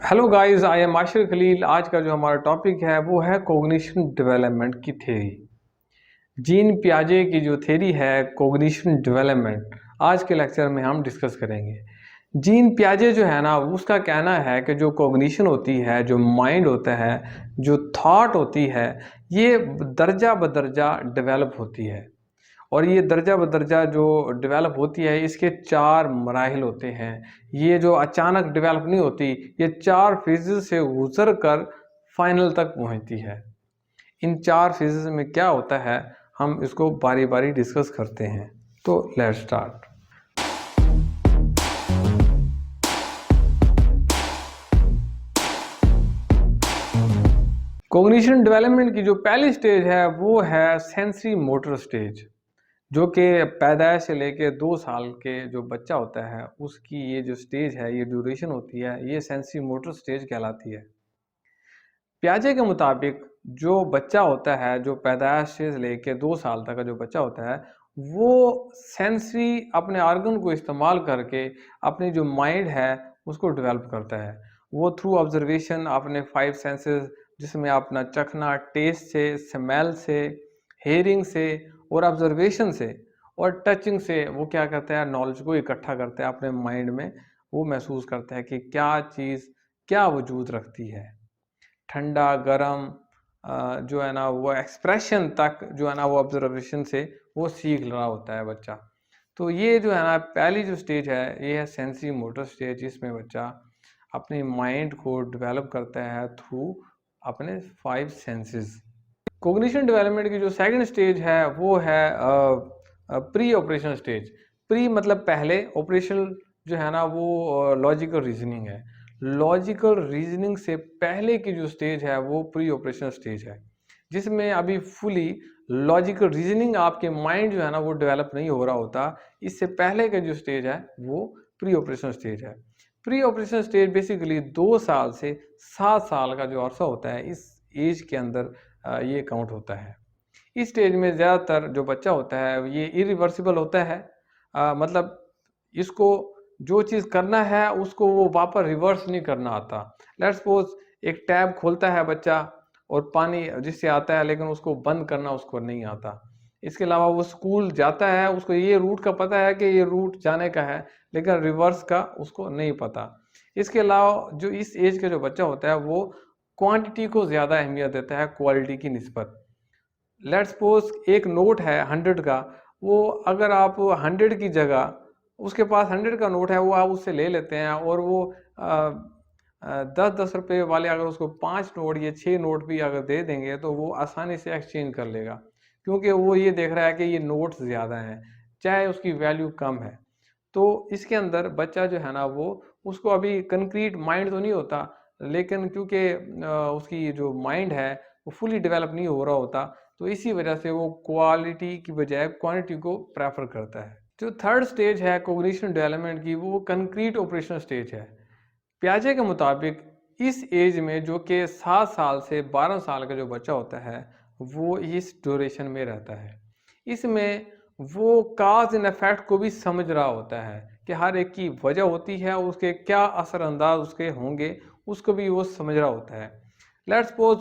Hello guys, I am Ashir Khalil. आज का जो हमारा टॉपिक है वो है कॉग्निशन डेवलपमेंट की थ्योरी। जीन पियाजे की जो थ्योरी है कॉग्निशन डेवलपमेंट, आज के लेक्चर में हम डिस्कस करेंगे। जीन पियाजे जो है ना, उसका कहना है कि जो कॉग्निशन होती है, जो माइंड होता है, जो थॉट होती है, ये दर्जा बदर्जा डेवलप होती है। और ये दर्जा बदर्जा जो डेवलप होती है, इसके चार मराहिल होते हैं। ये जो अचानक डेवलप नहीं होती, ये चार फेजेस से गुजर कर फाइनल तक पहुंचती है। इन चार फेजेस में क्या होता है, हम इसको बारी बारी डिस्कस करते हैं। तो लेट्स स्टार्ट। कॉग्निशन डेवलपमेंट की जो पहली स्टेज है वो है सेंसरी मोटर स्टेज, जो कि पैदाइश से लेके 2 साल के जो बच्चा होता है उसकी ये जो स्टेज है, ये ड्यूरेशन होती है, ये सेंसरी मोटर स्टेज कहलाती है। पियाजे के मुताबिक जो बच्चा होता है, जो पैदाइश से लेके 2 साल तक का जो बच्चा होता है, वो सेंसरी अपने ऑर्गन को इस्तेमाल करके अपनी जो माइंड है उसको डेवलप करता है। वो थ्रू ऑब्जर्वेशन अपने 5 सेंसेस, जिसमें अपना चखना, टेस्ट से, स्मेल से, हेयरिंग से और ऑब्जर्वेशन से और टचिंग से, वो क्या करता है, नॉलेज को इकट्ठा करता है अपने माइंड में। वो महसूस करता है कि क्या चीज़ क्या वजूद रखती है। ठंडा गरम जो है ना, वो एक्सप्रेशन तक जो है ना, वो ऑब्जर्वेशन से वो सीख रहा होता है बच्चा। तो ये जो है ना, पहली जो स्टेज है ये है सेंसरी मोटर स्टेज, जिसमें बच्चा अपनी माइंड को डेवलप करता है थ्रू अपने 5 सेंसेस। कॉग्निशन डेवलपमेंट की जो सेकंड स्टेज है वो है प्री ऑपरेशन स्टेज। प्री मतलब पहले, ऑपरेशन जो है ना वो लॉजिकल रीजनिंग है। लॉजिकल रीजनिंग से पहले की जो स्टेज है वो प्री ऑपरेशन स्टेज है, जिसमें अभी फुली लॉजिकल रीजनिंग आपके माइंड जो है ना वो डेवलप नहीं हो रहा होता। इससे पहले का जो स्टेज है वो प्री ऑपरेशन स्टेज है। प्री ऑपरेशन स्टेज बेसिकली 2 साल से 7 साल का जो अरसा होता है, इस एज के अंदर ये काउंट होता है। इस स्टेज में ज़्यादातर जो बच्चा होता है ये इरिवर्सिबल होता है। मतलब इसको जो चीज़ करना है उसको वो वापस रिवर्स नहीं करना आता। लेट्स सपोज एक टैब खोलता है बच्चा और पानी जिससे आता है, लेकिन उसको बंद करना उसको नहीं आता। इसके अलावा वो स्कूल जाता है, उसको ये रूट का पता है कि ये रूट जाने का है, लेकिन रिवर्स का उसको नहीं पता। इसके अलावा जो इस एज का जो बच्चा होता है वो क्वांटिटी को ज़्यादा अहमियत देता है क्वालिटी की निस्बत। लेट्स सपोज एक नोट है 100 का, वो अगर आप 100 की जगह, उसके पास 100 का नोट है, वो आप उससे ले लेते हैं और वो 10-10 रुपये वाले अगर उसको 5 नोट या 6 नोट भी अगर दे देंगे तो वो आसानी से एक्सचेंज कर लेगा, क्योंकि वो ये देख रहा है कि ये नोट्स ज़्यादा हैं, चाहे उसकी वैल्यू कम है। तो इसके अंदर बच्चा जो है ना वो, उसको अभी कंक्रीट माइंड तो नहीं होता, लेकिन क्योंकि उसकी जो माइंड है वो फुली डेवलप नहीं हो रहा होता, तो इसी वजह से वो क्वालिटी की बजाय क्वांटिटी को प्रेफर करता है। जो थर्ड स्टेज है कॉग्निशन डेवलपमेंट की, वो कंक्रीट ऑपरेशन स्टेज है। पियाजे के मुताबिक इस एज में, जो कि 7 साल से 12 साल का जो बच्चा होता है, वो इस ड्यूरेशन में रहता है। इसमें वो काज एंड इफेक्ट को भी समझ रहा होता है कि हर एक की वजह होती है, उसके क्या असरअंदाज उसके होंगे, उसको भी वो समझ रहा होता है। लेट्स सपोज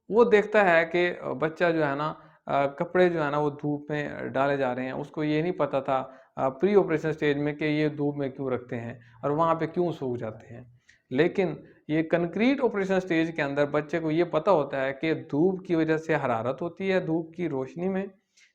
वो देखता है कि बच्चा जो है ना, कपड़े जो है ना वो धूप में डाले जा रहे हैं, उसको ये नहीं पता था प्री ऑपरेशन स्टेज में कि ये धूप में क्यों रखते हैं और वहाँ पे क्यों सूख जाते हैं। लेकिन ये कंक्रीट ऑपरेशन स्टेज के अंदर बच्चे को ये पता होता है कि धूप की वजह से हरारत होती है धूप की रोशनी में,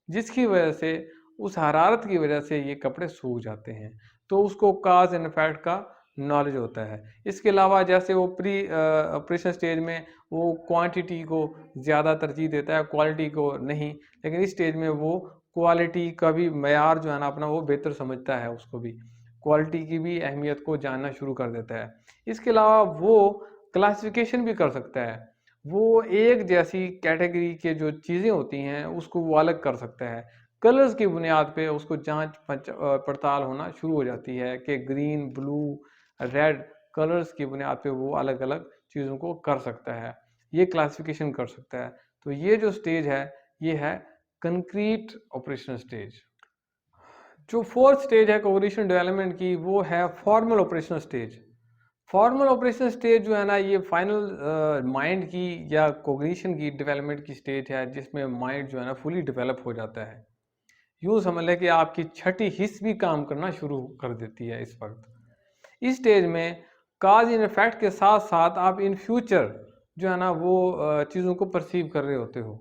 जिसकी वजह से, उस हरारत की वजह से ये कपड़े सूख जाते हैं। तो उसको काज एंड इफेक्ट का नॉलेज होता है। इसके अलावा जैसे वो प्री ऑपरेशन स्टेज में वो क्वांटिटी को ज़्यादा तरजीह देता है, क्वालिटी को नहीं, लेकिन इस स्टेज में वो क्वालिटी का भी मयार जो है ना अपना, वो बेहतर समझता है, उसको भी क्वालिटी की भी अहमियत को जानना शुरू कर देता है। इसके अलावा वो क्लासिफिकेशन भी कर सकता है। वो एक जैसी कैटेगरी के जो चीज़ें होती हैं उसको वो अलग कर सकता है। कलर्स की बुनियाद पे उसको जांच पड़ताल होना शुरू हो जाती है कि ग्रीन, ब्लू, रेड कलर्स की बुनियाद पे वो अलग अलग चीज़ों को कर सकता है, ये क्लासिफिकेशन कर सकता है। तो ये जो स्टेज है ये है कंक्रीट ऑपरेशन स्टेज। जो फोर्थ स्टेज है कोऑर्डिनेशन डेवलपमेंट की, वो है formal operation stage. Formal operation stage जो है ना, ये फाइनल माइंड की या कोग्निशन की डेवलपमेंट की स्टेज है, जिसमें माइंड जो है ना फुली डेवलप हो जाता है। यूँ समझ लें कि आपकी छठी हिस्स भी काम करना शुरू कर देती है इस वक्त। इस स्टेज में काज इन इफेक्ट के साथ साथ आप इन फ्यूचर जो है ना वो चीज़ों को परसीव कर रहे होते हो।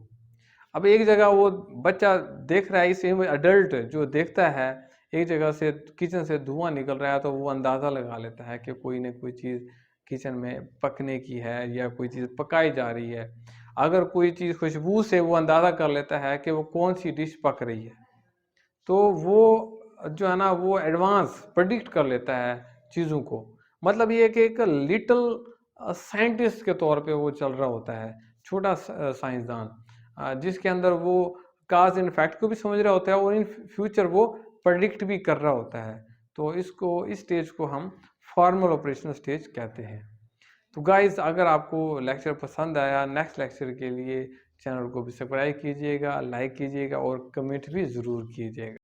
अब एक जगह वो बच्चा देख रहा है, इस अडल्ट जो देखता है एक जगह से किचन से धुआं निकल रहा है, तो वो अंदाज़ा लगा लेता है कि कोई ना कोई चीज़ किचन में पकने की है या कोई चीज़ पकाई जा रही है। अगर कोई चीज़ खुशबू से वो अंदाज़ा कर लेता है कि वो कौन सी डिश पक रही है, तो वो जो है ना वो एडवांस प्रेडिक्ट कर लेता है चीज़ों को। मतलब ये कि एक लिटिल साइंटिस्ट के तौर पे वो चल रहा होता है, छोटा साइंसदान, जिसके अंदर वो काज एंड इफेक्ट को भी समझ रहा होता है और इन फ्यूचर वो प्रेडिक्ट भी कर रहा होता है। तो इस स्टेज को हम फॉर्मल ऑपरेशन स्टेज कहते हैं। तो गाइस, अगर आपको लेक्चर पसंद आया, नेक्स्ट लेक्चर के लिए चैनल को भी सब्सक्राइब कीजिएगा, लाइक कीजिएगा और कमेंट भी ज़रूर कीजिएगा।